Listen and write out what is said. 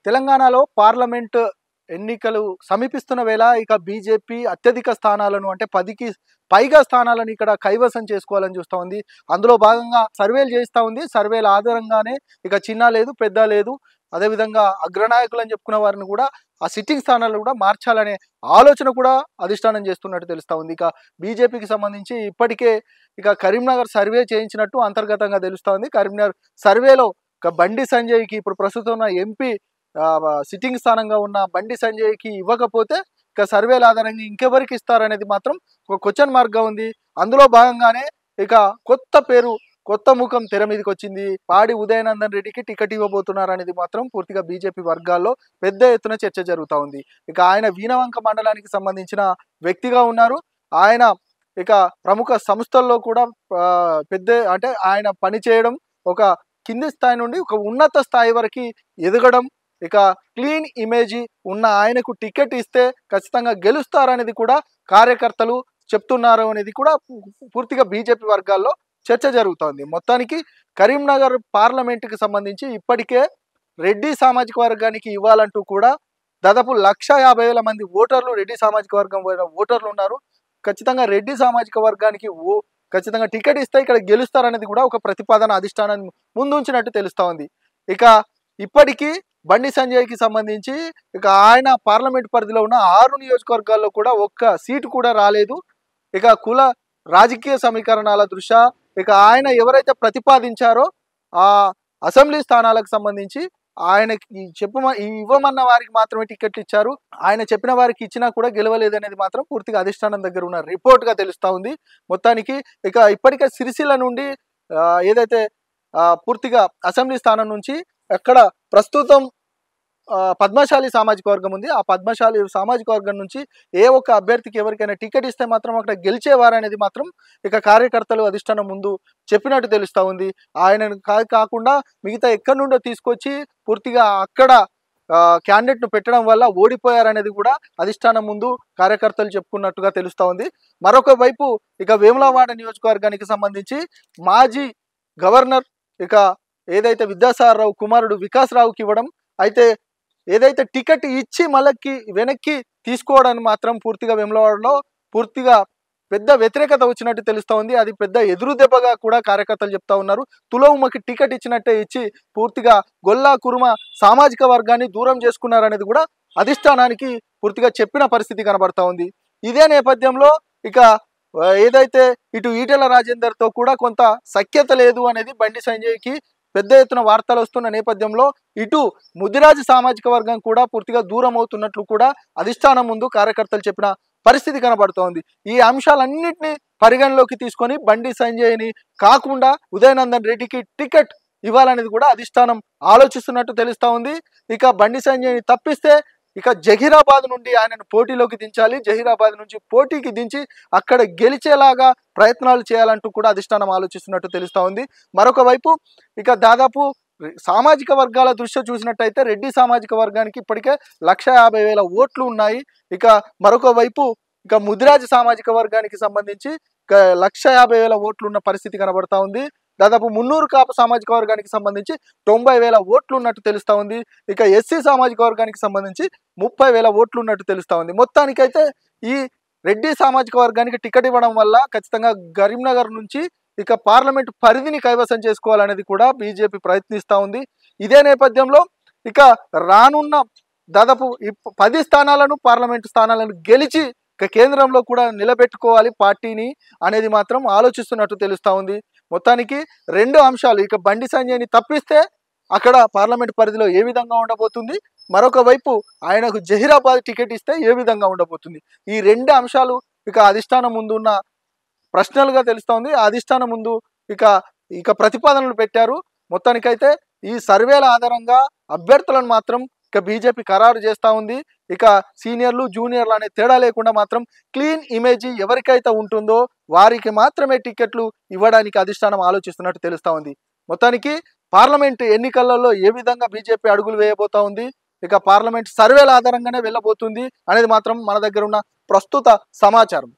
తెలంగాణలో పార్లమెంట్ ఎన్నికలు సమీపిస్తున్న వేళ ఇక బీజేపీ అత్యధిక స్థానాలను అంటే 10కి పైగా స్థానాలను ఇక్కడ కైవసం చేసుకోవాలని చూస్తా ఉంది. అందులో భాగంగా సర్వేలు చేస్తా ఉంది. సర్వేల ఆధారంగానే ఇక చిన్న లేదు, పెద్ద లేదు. అదేవిధంగా అగ్రనాయకులు అని చెప్పుకున్న వారిని కూడా ఆ సిట్టింగ్ స్థానాలు కూడా మార్చాలనే ఆలోచన కూడా అధిష్టానం చేస్తున్నట్టు తెలుస్తా ఉంది. ఇక బీజేపీకి సంబంధించి ఇప్పటికే ఇక కరీంనగర్ సర్వే చేయించినట్టు అంతర్గతంగా తెలుస్తా ఉంది. కరీంనగర్ సర్వేలో ఇక బండి సంజయ్కి ఇప్పుడు ప్రస్తుతం ఉన్న ఎంపీ సిట్టింగ్ స్థానంగా ఉన్న బండి సంజయ్కి ఇవ్వకపోతే ఇక సర్వేల ఆధారంగా ఇంకెవరికి ఇస్తారనేది మాత్రం ఒక క్వశ్చన్ మార్క్గా ఉంది. అందులో భాగంగానే ఇక కొత్త పేరు, కొత్త ముఖం తెర మీదకి వచ్చింది. పాడి ఉదయనందన్ రెడ్డికి టికెట్ ఇవ్వబోతున్నారు అనేది మాత్రం పూర్తిగా బీజేపీ వర్గాల్లో పెద్ద ఎత్తున చర్చ జరుగుతూ ఉంది. ఇక ఆయన వీణవంక మండలానికి సంబంధించిన వ్యక్తిగా ఉన్నారు. ఆయన ఇక ప్రముఖ సంస్థల్లో కూడా పెద్ద అంటే ఆయన పనిచేయడం, ఒక కింది స్థాయి నుండి ఒక ఉన్నత స్థాయి వరకు ఎదగడం, ఇక క్లీన్ ఇమేజీ ఉన్న ఆయనకు టికెట్ ఇస్తే ఖచ్చితంగా గెలుస్తారనేది కూడా కార్యకర్తలు చెప్తున్నారు అనేది కూడా పూర్తిగా బీజేపీ వర్గాల్లో చర్చ జరుగుతోంది. మొత్తానికి కరీంనగర్ పార్లమెంటుకి సంబంధించి ఇప్పటికే రెడ్డి సామాజిక వర్గానికి ఇవ్వాలంటూ కూడా దాదాపు 1,50,000 మంది ఓటర్లు, రెడ్డి సామాజిక వర్గం ఓటర్లు ఉన్నారు. ఖచ్చితంగా రెడ్డి సామాజిక వర్గానికి ఖచ్చితంగా టికెట్ ఇస్తే ఇక్కడ గెలుస్తారనేది కూడా ఒక ప్రతిపాదన అధిష్టానాన్ని ముందుంచినట్టు తెలుస్తా ఉంది. ఇక ఇప్పటికీ బండి సంజయ్కి సంబంధించి ఇక ఆయన పార్లమెంట్ పరిధిలో ఉన్న 6 నియోజకవర్గాల్లో కూడా ఒక్క సీటు కూడా రాలేదు. ఇక కుల రాజకీయ సమీకరణాల దృష్ట్యా ఇక ఆయన ఎవరైతే ప్రతిపాదించారో ఆ అసెంబ్లీ స్థానాలకు సంబంధించి ఆయనకి ఇవ్వమన్న వారికి మాత్రమే టికెట్లు ఇచ్చారు. ఆయన చెప్పిన వారికి ఇచ్చినా కూడా గెలవలేదు అనేది మాత్రం పూర్తిగా అధిష్టానం దగ్గర ఉన్న రిపోర్ట్గా తెలుస్తూ ఉంది. మొత్తానికి ఇక ఇప్పటికే సిరిసిల్ల నుండి ఏదైతే పూర్తిగా అసెంబ్లీ స్థానం నుంచి అక్కడ ప్రస్తుతం పద్మశాలి సామాజిక వర్గం ఉంది. ఆ పద్మశాలి సామాజిక వర్గం నుంచి ఏ ఒక్క అభ్యర్థికి ఎవరికైనా టికెట్ ఇస్తే మాత్రం అక్కడ గెలిచేవారు అనేది మాత్రం ఇక కార్యకర్తలు అధిష్టానం ముందు చెప్పినట్టు తెలుస్తూ ఉంది. ఆయనను కాకుండా మిగతా ఎక్కడి నుండో తీసుకొచ్చి పూర్తిగా అక్కడ క్యాండిడేట్ను పెట్టడం వల్ల ఓడిపోయారనేది కూడా అధిష్టానం ముందు కార్యకర్తలు చెప్పుకున్నట్టుగా తెలుస్తూ ఉంది. మరొక వైపు ఇక వేములవాడ నియోజకవర్గానికి సంబంధించి మాజీ గవర్నర్ ఇక ఏదైతే విద్యాసాగర్ రావు కుమారుడు వికాస్ రావుకి ఇవ్వడం, అయితే ఏదైతే టికెట్ ఇచ్చి మళ్ళీ వెనక్కి తీసుకోవడానికి మాత్రం పూర్తిగా వేములవాడలో పూర్తిగా పెద్ద వ్యతిరేకత వచ్చినట్టు తెలుస్తూ ఉంది. అది పెద్ద ఎదురు దెబ్బగా కూడా కార్యకర్తలు చెప్తా ఉన్నారు. తులవుమకి టికెట్ ఇచ్చినట్టే ఇచ్చి పూర్తిగా గొల్లా కురుమ సామాజిక వర్గాన్ని దూరం చేసుకున్నారనేది కూడా అధిష్టానానికి పూర్తిగా చెప్పిన పరిస్థితి కనబడతా ఉంది. ఇదే నేపథ్యంలో ఇక ఏదైతే ఇటు ఈటెల రాజేందర్తో కూడా కొంత సఖ్యత లేదు అనేది బండి సంజయ్కి పెద్ద ఎత్తున వార్తలు వస్తున్న నేపథ్యంలో ఇటు ముదిరాజు సామాజిక వర్గం కూడా పూర్తిగా దూరం అవుతున్నట్లు కూడా అధిష్టానం ముందు కార్యకర్తలు చెప్పిన పరిస్థితి కనబడుతోంది. ఈ అంశాలన్నింటినీ పరిగణలోకి తీసుకొని బండి సంజయ్ని కాకుండా ఉదయనందన్ రెడ్డికి టికెట్ ఇవ్వాలనేది కూడా అధిష్టానం ఆలోచిస్తున్నట్టు తెలుస్తూ ఉంది. ఇక బండి సంజయ్ని తప్పిస్తే ఇక జహీరాబాద్ నుండి ఆయనను పోటీలోకి దించాలి, జహీరాబాద్ నుంచి పోటీకి దించి అక్కడ గెలిచేలాగా ప్రయత్నాలు చేయాలంటూ కూడా అధిష్టానం ఆలోచిస్తున్నట్టు తెలుస్తూ ఉంది. మరొక వైపు ఇక దాదాపు సామాజిక వర్గాల దృష్ట్యా చూసినట్టయితే రెడ్డి సామాజిక వర్గానికి ఇప్పటికే 1,50,000 ఓట్లు ఉన్నాయి. ఇక మరొక వైపు ఇక ముదిరాజు సామాజిక వర్గానికి సంబంధించి 1,50,000 ఓట్లు ఉన్న పరిస్థితి కనబడతా ఉంది. దాదాపు 300 కాపు సామాజిక వర్గానికి సంబంధించి 90,000 ఓట్లు ఉన్నట్టు తెలుస్తూ ఉంది. ఇక ఎస్సీ సామాజిక వర్గానికి సంబంధించి 30,000 ఓట్లు ఉన్నట్టు తెలుస్తూ ఉంది. మొత్తానికైతే ఈ రెడ్డి సామాజిక వర్గానికి టికెట్ ఇవ్వడం వల్ల ఖచ్చితంగా కరీంనగర్ నుంచి ఇక పార్లమెంట్ పరిధిని కైవసం చేసుకోవాలనేది కూడా బీజేపీ ప్రయత్నిస్తూ ఉంది. ఇదే నేపథ్యంలో ఇక రానున్న దాదాపు 10 స్థానాలను పార్లమెంటు స్థానాలను గెలిచి ఇక కేంద్రంలో కూడా నిలబెట్టుకోవాలి పార్టీని అనేది మాత్రం ఆలోచిస్తున్నట్టు తెలుస్తూ ఉంది. మొత్తానికి 2 అంశాలు, ఇక బండి సంజయ్ని తప్పిస్తే అక్కడ పార్లమెంట్ పరిధిలో ఏ విధంగా ఉండబోతుంది, మరొక వైపు ఆయనకు జహీరాబాద్ టికెట్ ఇస్తే ఏ విధంగా ఉండబోతుంది, ఈ 2 అంశాలు ఇక అధిష్టానం ముందు ఉన్న ప్రశ్నలుగా తెలుస్తూ ఉంది. ఆ అధిష్టానం ముందు ఇక ప్రతిపాదనలు పెట్టారు. మొత్తానికైతే ఈ సర్వేల ఆధారంగా అభ్యర్థులను మాత్రం ఇక బీజేపీ ఖరారు చేస్తూ ఉంది. ఇక సీనియర్లు జూనియర్లు అనే తేడా లేకుండా మాత్రం క్లీన్ ఇమేజీ ఎవరికైతే ఉంటుందో వారికి మాత్రమే టికెట్లు ఇవ్వడానికి అధిష్టానం ఆలోచిస్తున్నట్టు తెలుస్తూ ఉంది. మొత్తానికి పార్లమెంట్ ఎన్నికలలో ఏ విధంగా బీజేపీ అడుగులు వేయబోతా ఉంది, ఇక పార్లమెంట్ సర్వేల ఆధారంగానే వెళ్ళబోతుంది అనేది మాత్రం మన దగ్గర ఉన్న ప్రస్తుత సమాచారం.